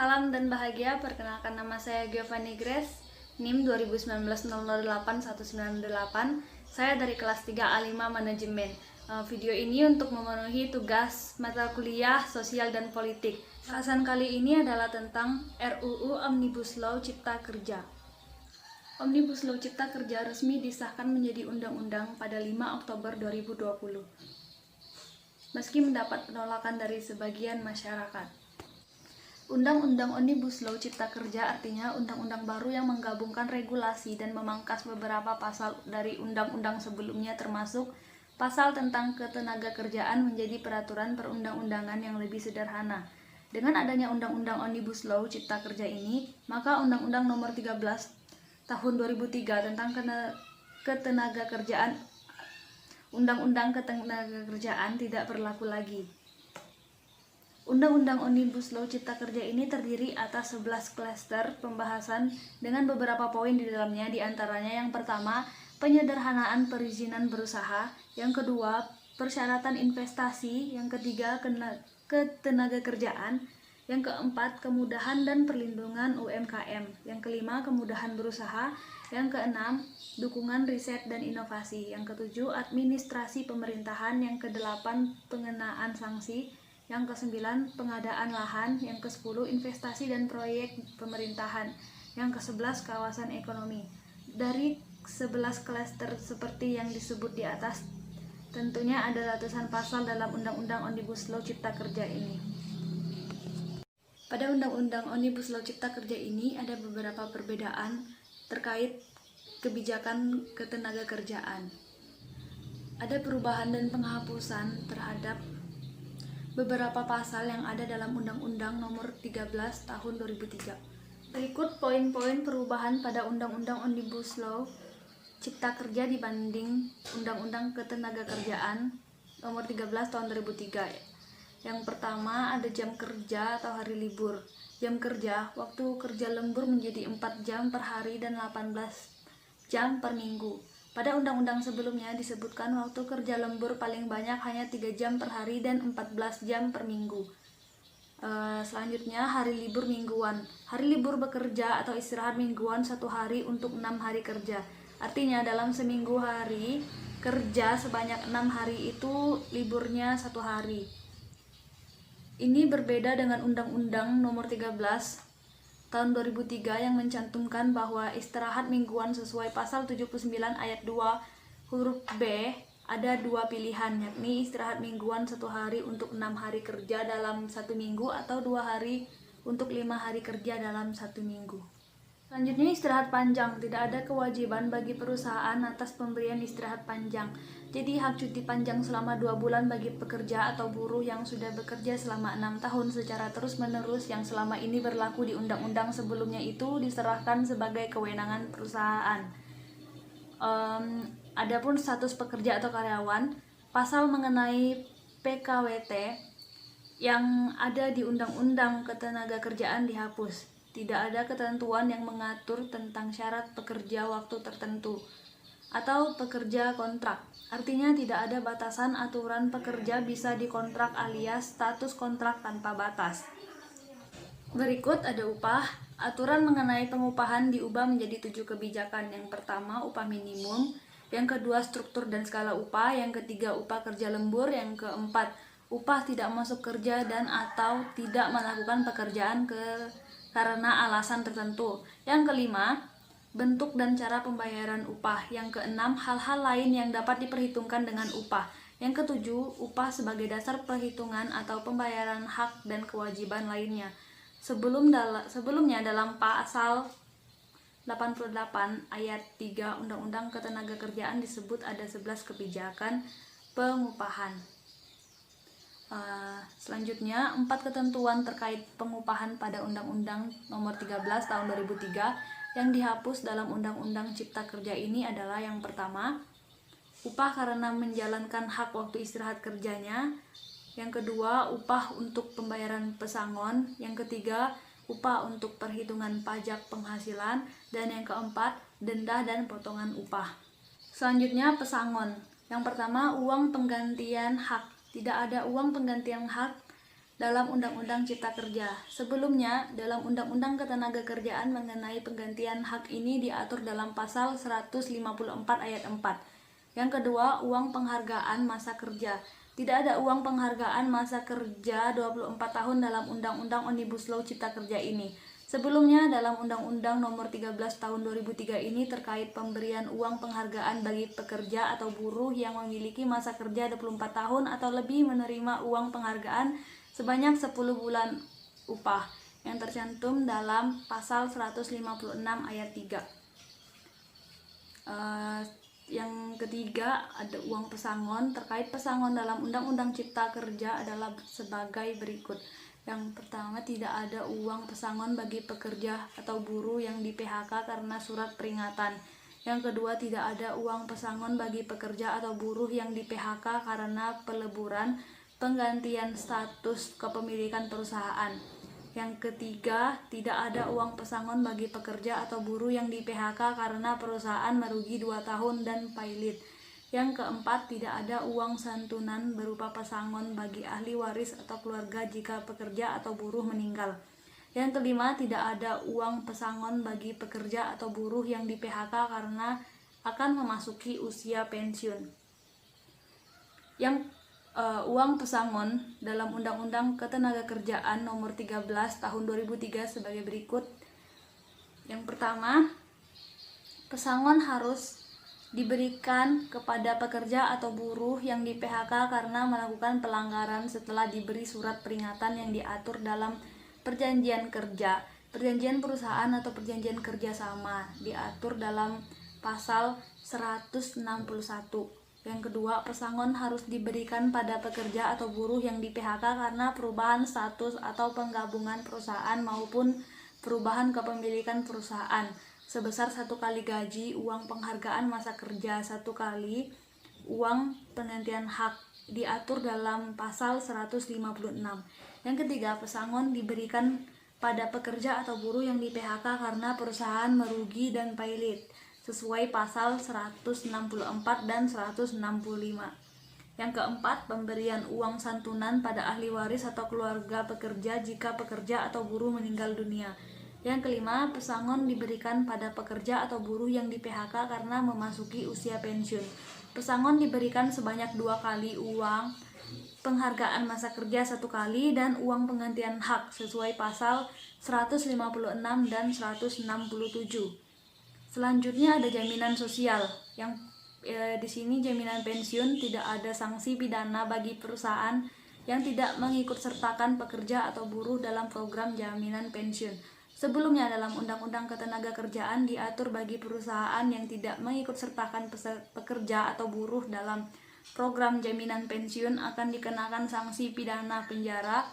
Salam dan bahagia, perkenalkan nama saya Giovanni Grace, NIM 2019-008-198. Saya dari kelas 3A5 Manajemen. Video ini untuk memenuhi tugas mata kuliah Sosial dan Politik. Bahasan kali ini adalah tentang RUU Omnibus Law Cipta Kerja. Omnibus Law Cipta Kerja resmi disahkan menjadi undang-undang pada 5 Oktober 2020. Meski mendapat penolakan dari sebagian masyarakat. Undang-Undang Omnibus Law Cipta Kerja artinya undang-undang baru yang menggabungkan regulasi dan memangkas beberapa pasal dari undang-undang sebelumnya, termasuk pasal tentang ketenagakerjaan menjadi peraturan perundang-undangan yang lebih sederhana. Dengan adanya Undang-Undang Omnibus Law Cipta Kerja ini, maka Undang-Undang Nomor 13 Tahun 2003 tentang ketenagakerjaan Undang-Undang Ketenagakerjaan tidak berlaku lagi. Undang-Undang Omnibus Law Cipta Kerja ini terdiri atas 11 klaster pembahasan dengan beberapa poin di dalamnya, diantaranya yang pertama, penyederhanaan perizinan berusaha, yang kedua, persyaratan investasi, yang ketiga, ketenagakerjaan, yang keempat, kemudahan dan perlindungan UMKM, yang kelima, kemudahan berusaha, yang keenam, dukungan riset dan inovasi, yang ketujuh, administrasi pemerintahan, yang kedelapan, pengenaan sanksi, yang ke-9 pengadaan lahan, yang ke-10 investasi dan proyek pemerintahan, yang ke-11 kawasan ekonomi. Dari 11 klaster seperti yang disebut di atas, tentunya ada ratusan pasal dalam Undang-Undang Omnibus Law Cipta Kerja ini. Pada Undang-Undang Omnibus Law Cipta Kerja ini ada beberapa perbedaan terkait kebijakan ketenagakerjaan. Ada perubahan dan penghapusan terhadap beberapa pasal yang ada dalam Undang-Undang Nomor 13 Tahun 2003. Berikut poin-poin perubahan pada Undang-Undang Omnibus Law Cipta Kerja dibanding Undang-Undang Ketenagakerjaan Nomor 13 Tahun 2003. Yang pertama, ada jam kerja atau hari libur. Jam kerja, waktu kerja lembur menjadi 4 jam per hari dan 18 jam per minggu. Pada undang-undang sebelumnya disebutkan waktu kerja lembur paling banyak hanya 3 jam per hari dan 14 jam per minggu. Selanjutnya, hari libur mingguan. Hari libur bekerja atau istirahat mingguan 1 hari untuk 6 hari kerja. Artinya dalam seminggu hari kerja sebanyak 6 hari itu liburnya 1 hari. Ini berbeda dengan Undang-Undang Nomor 13 Tahun 2003 yang mencantumkan bahwa istirahat mingguan sesuai pasal 79 ayat 2 huruf B ada 2 pilihan, yakni istirahat mingguan 1 hari untuk 6 hari kerja dalam 1 minggu atau 2 hari untuk 5 hari kerja dalam 1 minggu. Selanjutnya, istirahat panjang. Tidak ada kewajiban bagi perusahaan atas pemberian istirahat panjang. Jadi hak cuti panjang selama 2 bulan bagi pekerja atau buruh yang sudah bekerja selama 6 tahun secara terus-menerus yang selama ini berlaku di undang-undang sebelumnya itu diserahkan sebagai kewenangan perusahaan. Adapun status pekerja atau karyawan, pasal mengenai PKWT yang ada di Undang-Undang Ketenagakerjaan dihapus. Tidak ada ketentuan yang mengatur tentang syarat pekerja waktu tertentu atau pekerja kontrak. Artinya tidak ada batasan aturan pekerja bisa dikontrak alias status kontrak tanpa batas. Berikut ada upah. Aturan mengenai pengupahan diubah menjadi 7 kebijakan. Yang pertama, upah minimum. Yang kedua, struktur dan skala upah. Yang ketiga, upah kerja lembur. Yang keempat, upah tidak masuk kerja dan atau tidak melakukan pekerjaan karena alasan tertentu. Yang kelima, bentuk dan cara pembayaran upah. Yang keenam, hal-hal lain yang dapat diperhitungkan dengan upah. Yang ketujuh, upah sebagai dasar perhitungan atau pembayaran hak dan kewajiban lainnya. Sebelumnya dalam pasal 88 ayat 3 Undang-Undang Ketenagakerjaan disebut ada 11 kebijakan pengupahan. Selanjutnya, 4 ketentuan terkait pengupahan pada Undang-Undang Nomor 13 Tahun 2003 yang dihapus dalam Undang-Undang Cipta Kerja ini adalah yang pertama, upah karena menjalankan hak waktu istirahat kerjanya. Yang kedua, upah untuk pembayaran pesangon. Yang ketiga, upah untuk perhitungan pajak penghasilan. Dan yang keempat, denda dan potongan upah. Selanjutnya, pesangon. Yang pertama, uang penggantian hak. Tidak ada uang penggantian hak dalam Undang-Undang Cipta Kerja. Sebelumnya, dalam Undang-Undang Ketenagakerjaan mengenai penggantian hak ini diatur dalam pasal 154 ayat 4. Yang kedua, uang penghargaan masa kerja. Tidak ada uang penghargaan masa kerja 24 tahun dalam Undang-Undang Omnibus Law Cipta Kerja ini. Sebelumnya, dalam Undang-Undang Nomor 13 Tahun 2003 ini terkait pemberian uang penghargaan bagi pekerja atau buruh yang memiliki masa kerja 24 tahun atau lebih menerima uang penghargaan sebanyak 10 bulan upah yang tercantum dalam pasal 156 ayat 3. Yang ketiga, ada uang pesangon. Terkait pesangon dalam Undang-Undang Cipta Kerja adalah sebagai berikut. Yang pertama, tidak ada uang pesangon bagi pekerja atau buruh yang di PHK karena surat peringatan. Yang kedua, tidak ada uang pesangon bagi pekerja atau buruh yang di PHK karena peleburan, penggantian status kepemilikan perusahaan. Yang ketiga, tidak ada uang pesangon bagi pekerja atau buruh yang di PHK karena perusahaan merugi 2 tahun dan pailit. Yang keempat, tidak ada uang santunan berupa pesangon bagi ahli waris atau keluarga jika pekerja atau buruh meninggal. Yang kelima, tidak ada uang pesangon bagi pekerja atau buruh yang di PHK karena akan memasuki usia pensiun. Uang pesangon dalam Undang-Undang Ketenagakerjaan Nomor 13 Tahun 2003 sebagai berikut. Yang pertama, pesangon harus diberikan kepada pekerja atau buruh yang di PHK karena melakukan pelanggaran setelah diberi surat peringatan yang diatur dalam perjanjian kerja, perjanjian perusahaan atau perjanjian kerjasama, diatur dalam pasal 161. Yang kedua, pesangon harus diberikan pada pekerja atau buruh yang di PHK karena perubahan status atau penggabungan perusahaan maupun perubahan kepemilikan perusahaan sebesar 1 kali gaji, uang penghargaan masa kerja 1 kali, uang penggantian hak, diatur dalam pasal 156. Yang ketiga, pesangon diberikan pada pekerja atau buruh yang di PHK karena perusahaan merugi dan pailit sesuai pasal 164 dan 165. Yang keempat, pemberian uang santunan pada ahli waris atau keluarga pekerja jika pekerja atau buruh meninggal dunia. Yang kelima, pesangon diberikan pada pekerja atau buruh yang di PHK karena memasuki usia pensiun. Pesangon diberikan sebanyak 2 kali uang penghargaan masa kerja 1 kali dan uang penggantian hak sesuai pasal 156 dan 167. Selanjutnya ada jaminan sosial. Yang di sini jaminan pensiun, tidak ada sanksi pidana bagi perusahaan yang tidak mengikutsertakan pekerja atau buruh dalam program jaminan pensiun. Sebelumnya dalam Undang-Undang Ketenagakerjaan diatur bagi perusahaan yang tidak mengikutsertakan pekerja atau buruh dalam program jaminan pensiun akan dikenakan sanksi pidana penjara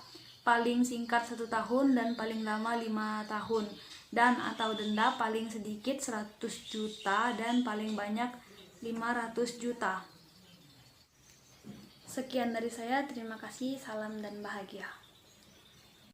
paling singkat 1 tahun dan paling lama 5 tahun dan atau denda paling sedikit 100 juta dan paling banyak 500 juta. Sekian dari saya, terima kasih, salam dan bahagia.